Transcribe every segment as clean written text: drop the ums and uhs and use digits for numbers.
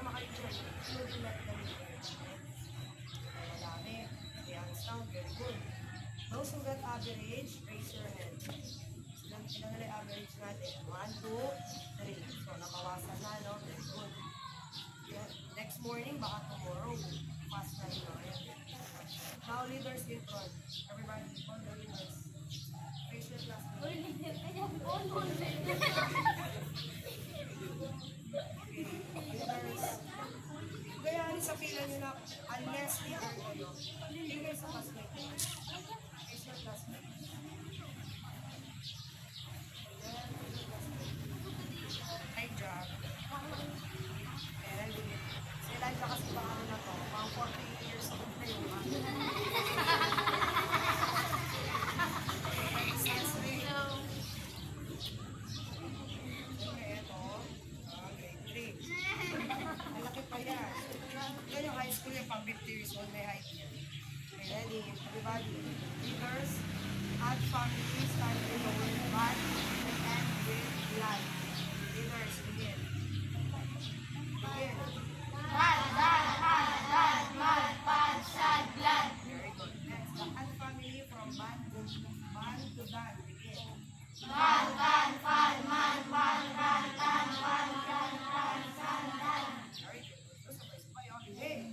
Sama kayo dyan. Including that madami. Okay, understand? Very good. Those who got average, raise your hand. Ilan na yung average natin? 1, 2, 3. So, nabawasan na, no? Very good. Yeah. Next morning, baka tomorrow, fast na rin, no? Now, leaders in front. Everybody, all the leaders. Raise your class. Leaders. Kaya sa pila nyo na, unless leader kayo, hindi kayo sa classmate. Raise your classmate. Hi, job. Sila siya kasi pa ano na to, pang 40 years old na yung high school yung pang 50 years old may height niya. Okay, ready? Everybody. Leaders, add families, start below with bad and with blood. Leaders, begin. Begin. Bad, sad, blood. Very good. Next, the add family from bad to dan. Begin. Bad, dan. Very good. Sabay-sabay. Okay.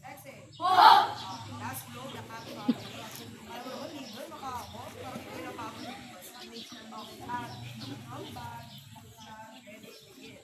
Exhale. Hook! Last blow, the add family. Alam mo, leader, makaabot. Parang ito yung napapag. Okay, add. From bad. Ready, begin.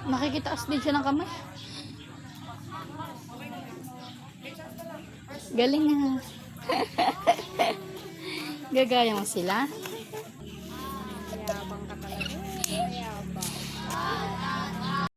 Nakikitaas din siya ng kamay. Galing nga. Gagaya mo sila. Yabang ka talaga.